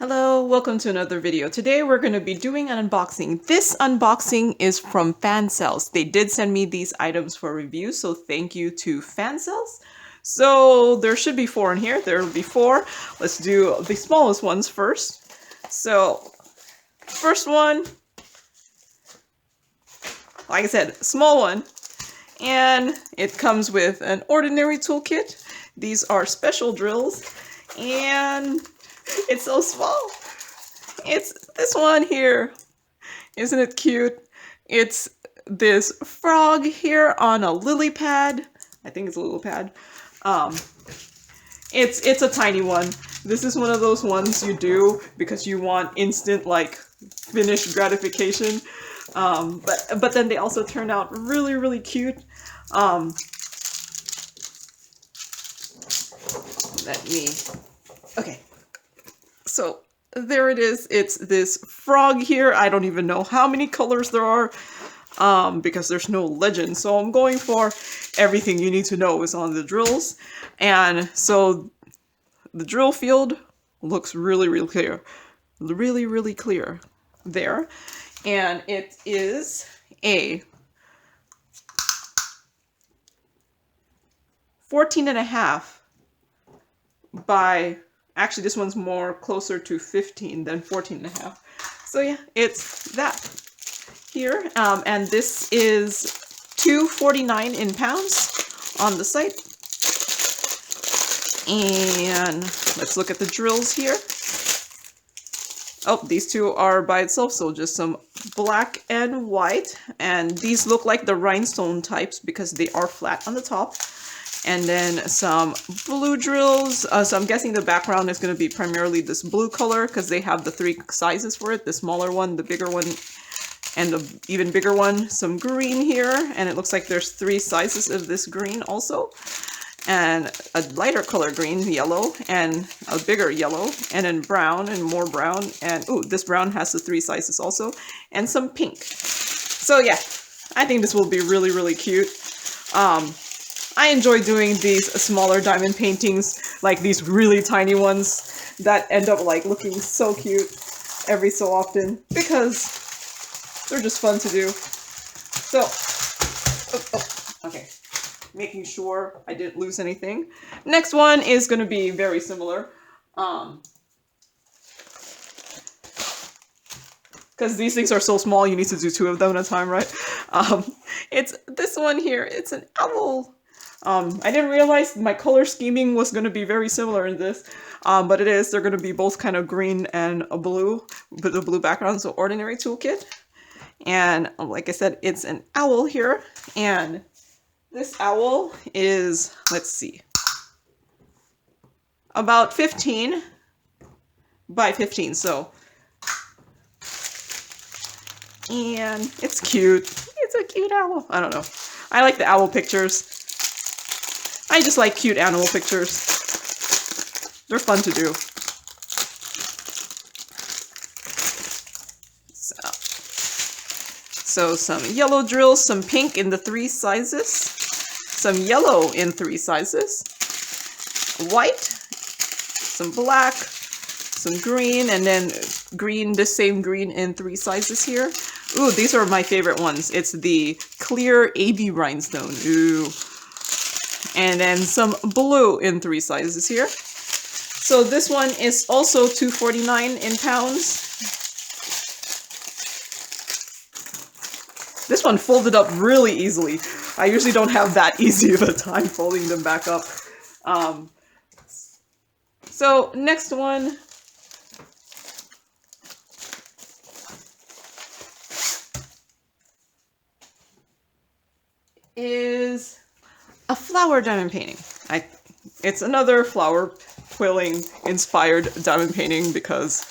Hello, welcome to another video. Today we're going to be doing an unboxing. This unboxing is from Fansells. They did send me these items for review, so thank you to Fansells. So there should be 4 in here. There will be 4. Let's do the smallest ones first. So first one, like I said, small one. And it comes with an ordinary toolkit. These are special drills. And it's so small. It's this one here. Isn't it cute? It's this frog here on a lily pad. I think it's a lily pad. It's a tiny one. This is one of those ones you do because you want instant like finished gratification. But then they also turn out really cute. Okay. So there it is. It's this frog here. I don't even know how many colors there are because there's no legend. So I'm going for everything you need to know is on the drills. And so the drill field looks really clear. Really clear there. And it is a 14.5 by... Actually, this one's more closer to 15 than 14.5. So yeah, it's that here. And this is $2.49 in pounds on the site. And let's look at the drills here. Oh, these two are by itself, so just some black and white. And these look like the rhinestone types because they are flat on the top. And then some blue drills. So I'm guessing the background is going to be primarily this blue color because they have the 3 sizes for it. The smaller one, the bigger one, and the even bigger one. Some green here. And it looks like there's 3 sizes of this green also. And a lighter color green, yellow, and a bigger yellow. And then brown and more brown. And ooh, this brown has the 3 sizes also. And some pink. So yeah, I think this will be really cute. I enjoy doing these smaller diamond paintings, like these really tiny ones that end up like looking so cute every so often because they're just fun to do. So, okay, making sure I didn't lose anything. Next one is going to be very similar. Because these things are so small, you need to do 2 of them at a time, right? It's this one here. It's an owl. I didn't realize my color scheming was going to be very similar in this, but it is. They're going to be both kind of green and a blue, with a blue background, so ordinary toolkit. And like I said, it's an owl here, and this owl is, let's see, about 15 by 15, so. And it's cute. It's a cute owl. I don't know. I like the owl pictures. I just like cute animal pictures. They're fun to do. So some yellow drills, some pink in the 3 sizes, some yellow in 3 sizes, white, some black, some green, and then green, the same green in 3 sizes here. Ooh, these are my favorite ones. It's the clear AB rhinestone. Ooh. And then some blue in 3 sizes here. So this one is also $2.49 in pounds. This one folded up really easily. I usually don't have that easy of a time folding them back up. So next one is a flower diamond painting. It's another flower quilling inspired diamond painting because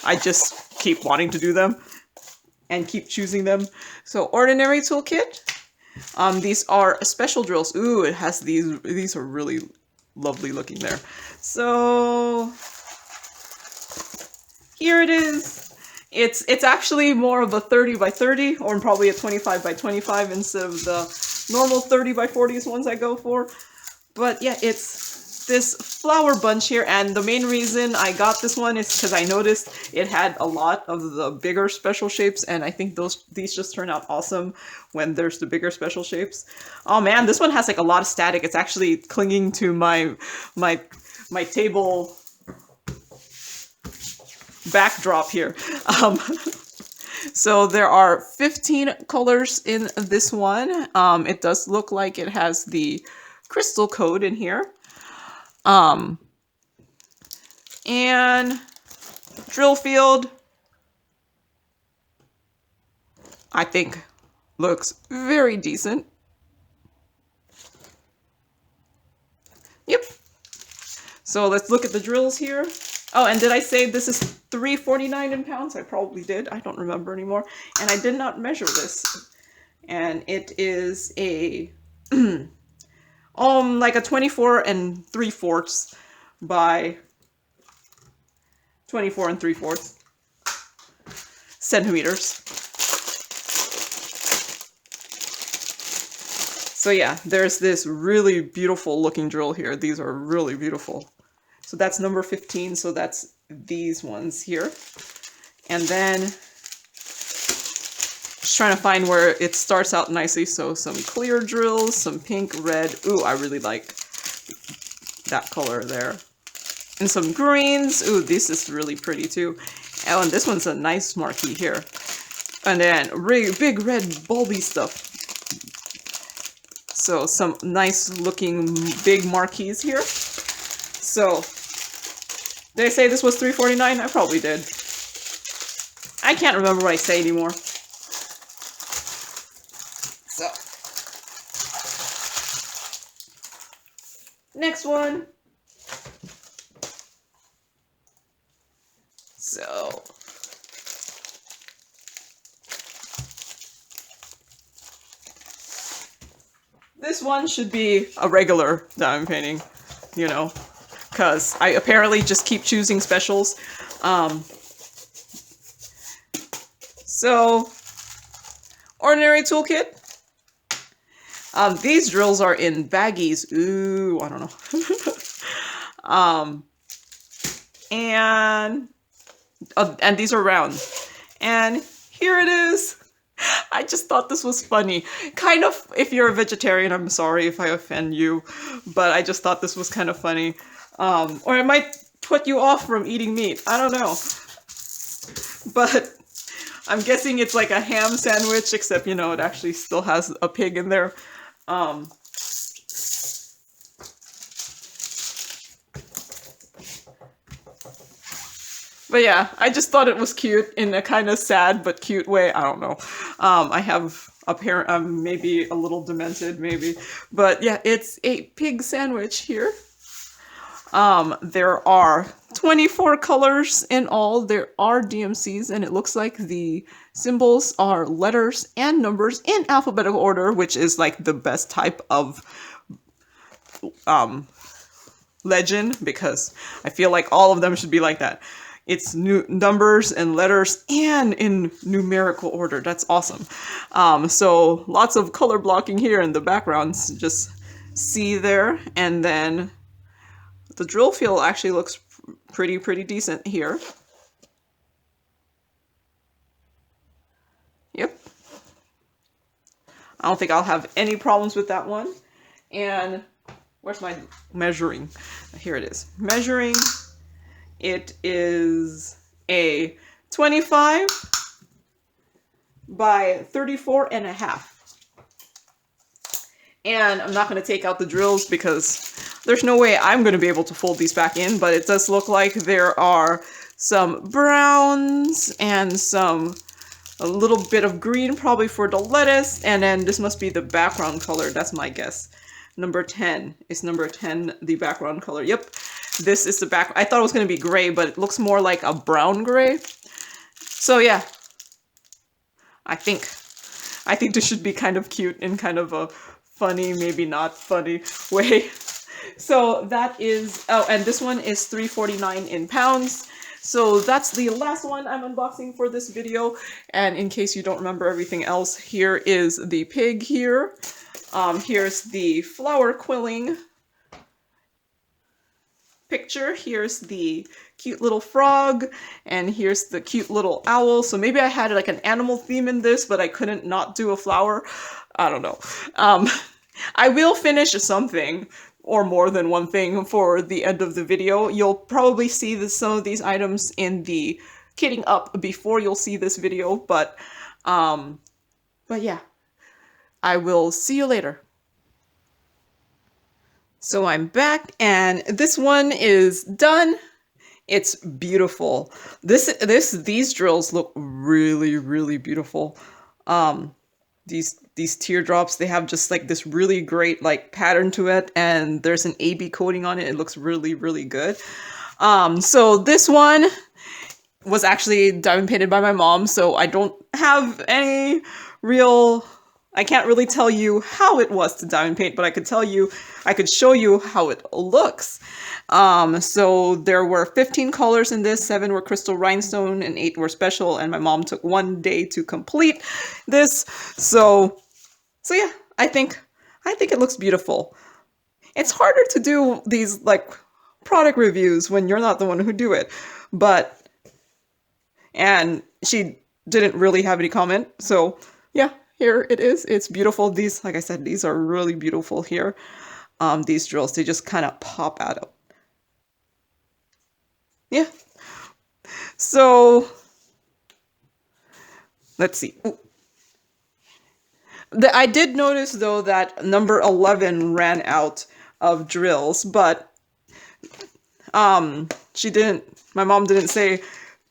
I just keep wanting to do them and keep choosing them. So ordinary toolkit. These are special drills. Ooh, it has these are really lovely looking there. So here it is. It's actually more of a 30 by 30 or probably a 25 by 25 instead of the normal 30 by 40s ones I go for. But yeah, it's this flower bunch here, and the main reason I got this one is because I noticed it had a lot of the bigger special shapes, and I think these just turn out awesome when there's the bigger special shapes. Oh man, this one has like a lot of static. It's actually clinging to my table backdrop here. So there are 15 colors in this one. It does look like it has the crystal code in here. And drill field, I think looks very decent. Yep. So let's look at the drills here. Oh, and did I say this is $3.49 in pounds? I probably did. I don't remember anymore. And I did not measure this. And it is a like a 24 3/4 by 24 3/4 centimeters. So yeah, there's this really beautiful looking drill here. These are really beautiful. So that's number 15, so that's these ones here. And then just trying to find where it starts out nicely. So some clear drills, some pink, red. Ooh, I really like that color there. And some greens. Ooh, this is really pretty too. Oh, and this one's a nice marquee here. And then really big red bulby stuff. So some nice looking big marquees here. So did I say this was $3.49? I probably did. I can't remember what I say anymore. So next one. So this one should be a regular diamond painting, you know, because I apparently just keep choosing specials. So ordinary toolkit. These drills are in baggies. Ooh, I don't know. And these are round. And here it is. I just thought this was funny. Kind of, if you're a vegetarian, I'm sorry if I offend you, but I just thought this was kind of funny. Or it might put you off from eating meat. I don't know. But I'm guessing it's like a ham sandwich, except, you know, it actually still has a pig in there. But yeah, I just thought it was cute in a kind of sad but cute way. I don't know. I have a parent, I'm maybe a little demented, maybe. But yeah, it's a pig sandwich here. There are 24 colors in all. There are DMCs, and it looks like the symbols are letters and numbers in alphabetical order, which is like the best type of legend, because I feel like all of them should be like that. It's numbers and letters and in numerical order. That's awesome. So lots of color blocking here in the backgrounds. Just see there. And then the drill feel actually looks pretty decent here. Yep. I don't think I'll have any problems with that one. And where's my measuring? Here it is. Measuring. It is a 25 by 34.5. And I'm not going to take out the drills because there's no way I'm going to be able to fold these back in, but it does look like there are some browns and a little bit of green, probably for the lettuce, and then this must be the background color. That's my guess. Number 10 is number 10, the background color. Yep, this is the back. I thought it was going to be gray, but it looks more like a brown gray. So yeah, I think this should be kind of cute in kind of a funny, maybe not funny way. So that is, oh, and this one is $3.49 in pounds. So that's the last one I'm unboxing for this video. And in case you don't remember everything else, here is the pig here. Here's the flower quilling. picture, here's the cute little frog, and here's the cute little owl. So maybe I had like an animal theme in this, but I couldn't not do a flower. I don't know. I will finish something or more than one thing for the end of the video. You'll probably see some of these items in the kitting up before you'll see this video, but yeah, I will see you later. So I'm back, and this one is done. It's beautiful. These drills look really, really beautiful. These teardrops, they have just like this really great like pattern to it, and there's an AB coating on it. It looks really, really good. So this one was actually diamond painted by my mom, so I don't have any real... I can't really tell you how it was to diamond paint, but I could show you how it looks. So there were 15 colors in this, 7 were crystal rhinestone, and 8 were special, and my mom took 1 day to complete this. So yeah, I think it looks beautiful. It's harder to do these like product reviews when you're not the one who do it, and she didn't really have any comment, so yeah. Here it is. It's beautiful. These, like I said, these are really beautiful here. These drills, they just kind of pop out. Yeah. So, let's see. I did notice, though, that number 11 ran out of drills, but my mom didn't say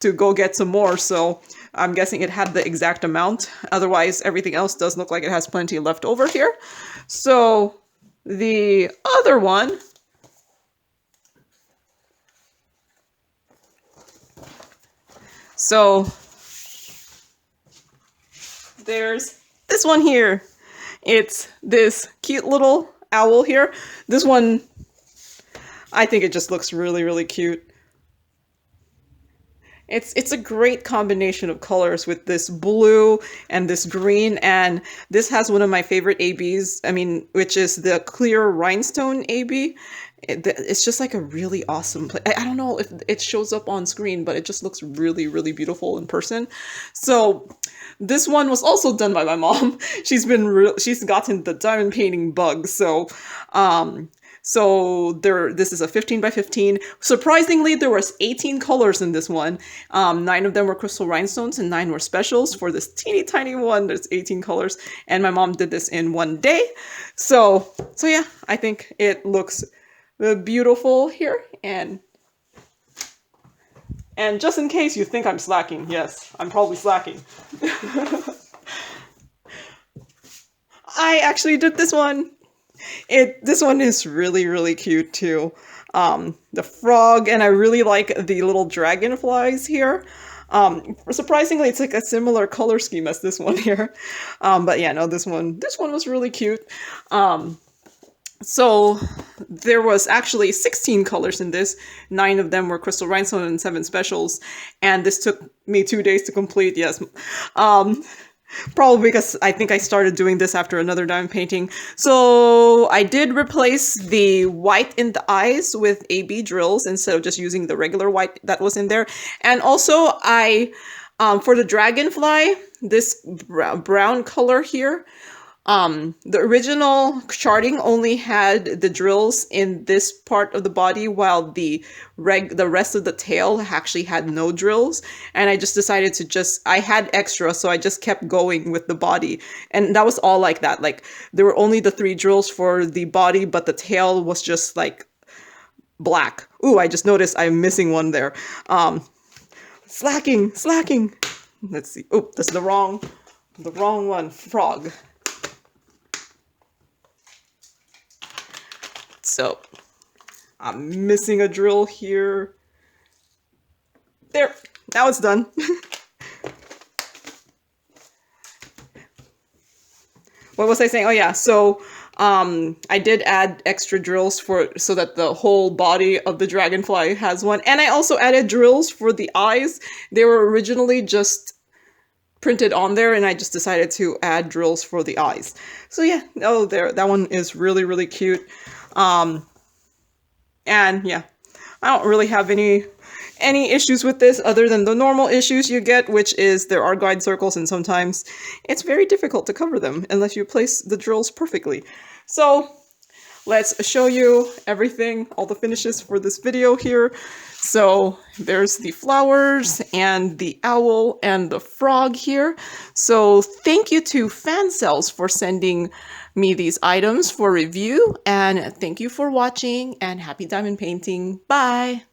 to go get some more, so I'm guessing it had the exact amount. Otherwise, everything else does look like it has plenty left over here. So the other one, so there's this one here. It's this cute little owl here. This one, I think it just looks really, really cute. It's a great combination of colors with this blue and this green, and this has one of my favorite ABs, which is the clear rhinestone AB. It's just like a really awesome play. I don't know if it shows up on screen, but it just looks really, really beautiful in person. So this one was also done by my mom. She's gotten the diamond painting bug, so this is a 15 by 15. Surprisingly, there was 18 colors in this one. 9 of them were crystal rhinestones and 9 were specials. For this teeny tiny one, there's 18 colors. And my mom did this in 1 day. So yeah, I think it looks beautiful here. And just in case you think I'm slacking, yes, I'm probably slacking. I actually did this one. This one is really, really cute too. The frog, and I really like the little dragonflies here. Surprisingly, it's like a similar color scheme as this one here. But yeah, no, this one was really cute. So there was actually 16 colors in this. 9 of them were crystal rhinestone and 7 specials. And this took me 2 days to complete, yes. Probably because I think I started doing this after another diamond painting. So I did replace the white in the eyes with AB drills instead of just using the regular white that was in there. And also for the dragonfly, this brown color here, the original charting only had the drills in this part of the body, while the rest of the tail actually had no drills. And I just decided I had extra, so I just kept going with the body. And that was all like that. Like, there were only the 3 drills for the body, but the tail was just like black. Ooh, I just noticed I'm missing one there. Slacking. Let's see. Oh, that's the wrong one. Frog. So I'm missing a drill here. There, now it's done. What was I saying? Oh yeah, so I did add extra drills so that the whole body of the dragonfly has one. And I also added drills for the eyes. They were originally just printed on there, and I just decided to add drills for the eyes. So yeah, that one is really, really cute. And yeah, I don't really have any issues with this other than the normal issues you get, which is there are guide circles and sometimes it's very difficult to cover them unless you place the drills perfectly. So let's show you everything, all the finishes for this video here. So there's the flowers and the owl and the frog here. So thank you to Fansells for sending me these items for review, and thank you for watching, and happy diamond painting. Bye!